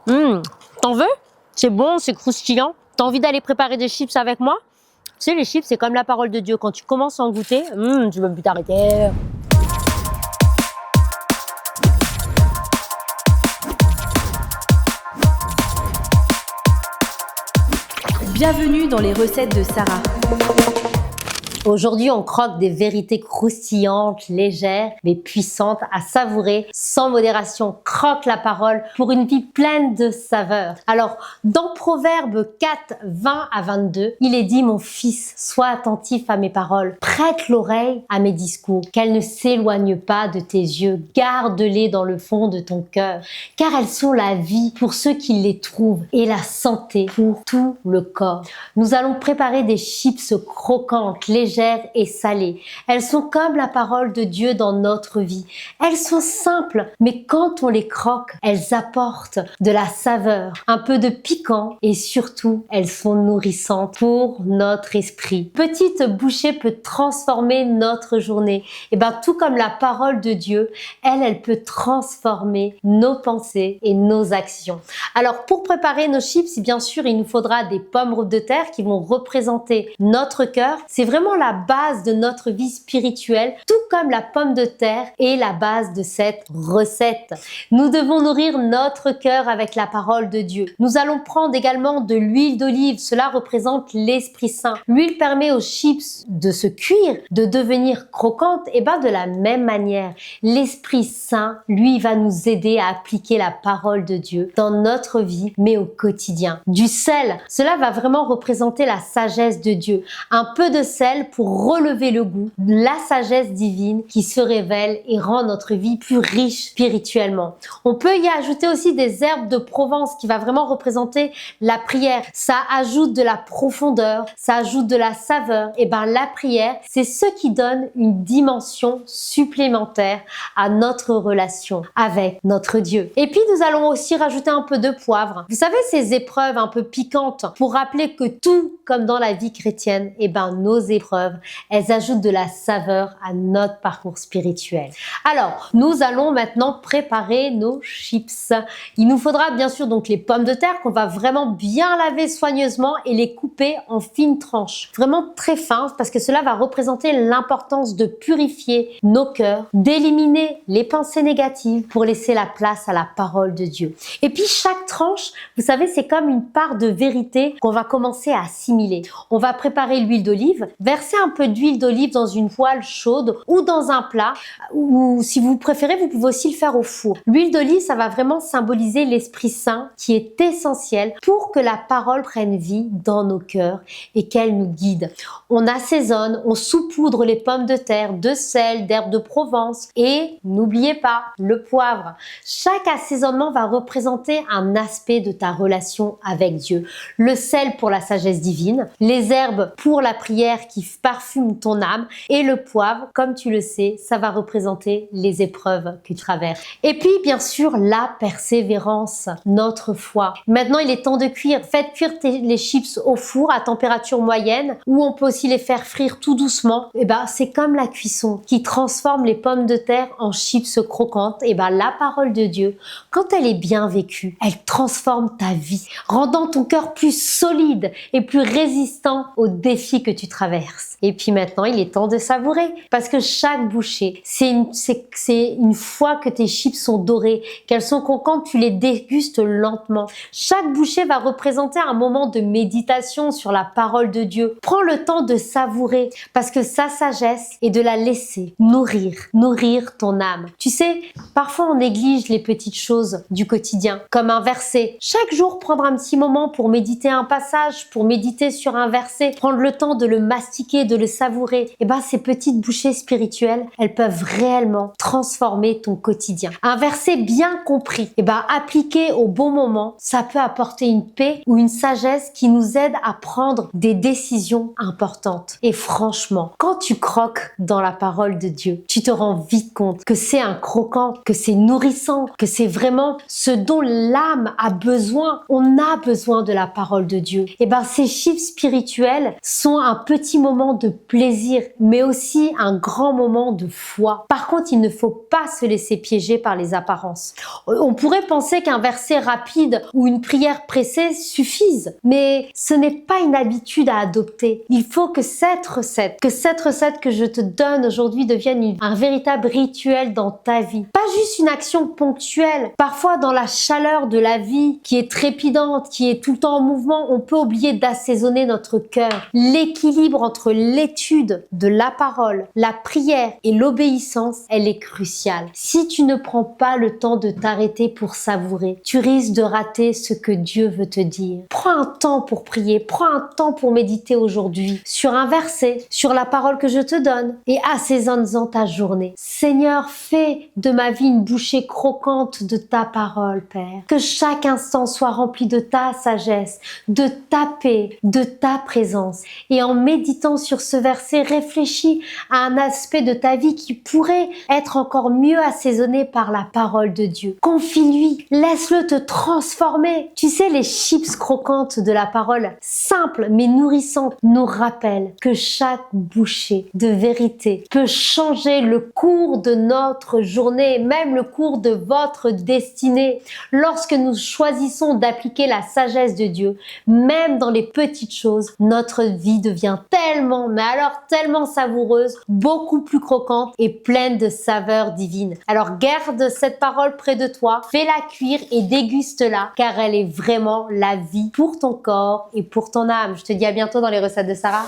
T'en veux? C'est bon, c'est croustillant. T'as envie d'aller préparer des chips avec moi? Tu sais, les chips, c'est comme la parole de Dieu. Quand tu commences à en goûter, tu veux plus t'arrêter. Bienvenue dans les recettes de Sarah. Aujourd'hui, on croque des vérités croustillantes, légères, mais puissantes à savourer sans modération. Croque la parole pour une vie pleine de saveurs. Alors, dans Proverbes 4, 20 à 22, il est dit: mon fils, sois attentif à mes paroles, prête l'oreille à mes discours, qu'elles ne s'éloignent pas de tes yeux, garde-les dans le fond de ton cœur, car elles sont la vie pour ceux qui les trouvent et la santé pour tout le corps. Nous allons préparer des chips croquantes, légères et salées. Elles sont comme la parole de Dieu dans notre vie. Elles sont simples, mais quand on les croque, elles apportent de la saveur, un peu de piquant et surtout, elles sont nourrissantes pour notre esprit. Petite bouchée peut transformer notre journée. Et tout comme la parole de Dieu, elle peut transformer nos pensées et nos actions. Alors, pour préparer nos chips, bien sûr, il nous faudra des pommes de terre qui vont représenter notre cœur. C'est vraiment la base de notre vie spirituelle, tout comme la pomme de terre est la base de cette recette. Nous devons nourrir notre cœur avec la parole de Dieu. Nous allons prendre également de l'huile d'olive. Cela représente l'Esprit Saint. L'huile permet aux chips de se cuire, de devenir croquantes. Et de la même manière, l'Esprit Saint, lui, va nous aider à appliquer la parole de Dieu dans notre vie, mais au quotidien. Du sel, cela va vraiment représenter la sagesse de Dieu. Un peu de sel pour relever le goût, la sagesse divine qui se révèle et rend notre vie plus riche spirituellement. On peut y ajouter aussi des herbes de Provence qui va vraiment représenter la prière. Ça ajoute de la profondeur, ça ajoute de la saveur. Et la prière, c'est ce qui donne une dimension supplémentaire à notre relation avec notre Dieu. Et puis nous allons aussi rajouter un peu de poivre. Vous savez, ces épreuves un peu piquantes pour rappeler que tout comme dans la vie chrétienne, nos épreuves, elles ajoutent de la saveur à notre parcours spirituel. Alors, nous allons maintenant préparer nos chips. Il nous faudra bien sûr donc les pommes de terre qu'on va vraiment bien laver soigneusement et les couper en fines tranches. Vraiment très fins parce que cela va représenter l'importance de purifier nos cœurs, d'éliminer les pensées négatives pour laisser la place à la parole de Dieu. Et puis chaque tranche, vous savez, c'est comme une part de vérité qu'on va commencer à assimiler. On va préparer l'huile d'olive, verser un peu d'huile d'olive dans une poêle chaude ou dans un plat, ou si vous préférez, vous pouvez aussi le faire au four. L'huile d'olive, ça va vraiment symboliser l'Esprit Saint qui est essentiel pour que la parole prenne vie dans nos cœurs et qu'elle nous guide. On assaisonne, on saupoudre les pommes de terre, de sel, d'herbes de Provence et n'oubliez pas le poivre. Chaque assaisonnement va représenter un aspect de ta relation avec Dieu. Le sel pour la sagesse divine, les herbes pour la prière qui parfument ton âme et le poivre, comme tu le sais, ça va représenter les épreuves que tu traverses. Et puis, bien sûr, la persévérance, notre foi. Maintenant, il est temps de cuire. Faites cuire les chips au four à température moyenne ou on peut aussi les faire frire tout doucement. C'est comme la cuisson qui transforme les pommes de terre en chips croquantes. La parole de Dieu, quand elle est bien vécue, elle transforme ta vie, rendant ton cœur plus solide et plus résistant aux défis que tu traverses. Et puis maintenant, il est temps de savourer parce que chaque bouchée, c'est une fois que tes chips sont dorées, qu'elles sont croquantes, tu les dégustes lentement. Chaque bouchée va représenter un moment de méditation sur la parole de Dieu. Prends le temps de savourer parce que sa sagesse est de la laisser nourrir ton âme. Tu sais, parfois on néglige les petites choses du quotidien, comme un verset. Chaque jour, prendre un petit moment pour méditer un passage, pour méditer sur un verset, prendre le temps de le mastiquer, de le savourer. Ces petites bouchées spirituelles, elles peuvent réellement transformer ton quotidien. Un verset bien compris, appliqué au bon moment, ça peut apporter une paix ou une sagesse qui nous aide à prendre des décisions importantes. Et franchement, quand tu croques dans la parole de Dieu, tu te rends vite compte que c'est un croquant, que c'est nourrissant, que c'est vraiment ce dont l'âme a besoin. On a besoin de la parole de Dieu. Ces chiffres spirituels sont un petit moment de plaisir, mais aussi un grand moment de foi. Par contre, il ne faut pas se laisser piéger par les apparences. On pourrait penser qu'un verset rapide ou une prière pressée suffisent, mais ce n'est pas une habitude à adopter. Il faut que cette recette que je te donne aujourd'hui devienne un véritable rituel dans ta vie. Pas juste une action ponctuelle. Parfois, dans la chaleur de la vie qui est trépidante, qui est tout le temps en mouvement, on peut oublier d'assaisonner notre cœur. L'équilibre entre l'étude de la parole, la prière et l'obéissance, elle est cruciale. Si tu ne prends pas le temps de t'arrêter pour savourer, tu risques de rater ce que Dieu veut te dire. Prends un temps pour prier, prends un temps pour méditer aujourd'hui sur un verset, sur la parole que je te donne et assaisonne-en ta journée. Seigneur, fais de ma vie une bouchée croquante de ta parole, Père. Que chaque instant soit rempli de ta sagesse, de ta paix, de ta présence. Et en méditant sur ce verset, réfléchis à un aspect de ta vie qui pourrait être encore mieux assaisonné par la parole de Dieu. Confie-lui, laisse-le te transformer. Tu sais, les chips croquantes de la parole, simples mais nourrissantes, nous rappellent que chaque bouchée de vérité peut changer le cours de notre journée, même le cours de votre destinée. Lorsque nous choisissons d'appliquer la sagesse de Dieu, même dans les petites choses, notre vie devient tellement, mais alors tellement savoureuse, beaucoup plus croquante et pleine de saveurs divines. Alors garde cette parole près de toi, fais-la cuire et déguste-la, car elle est vraiment la vie pour ton corps et pour ton âme. Je te dis à bientôt dans les recettes de Sarah.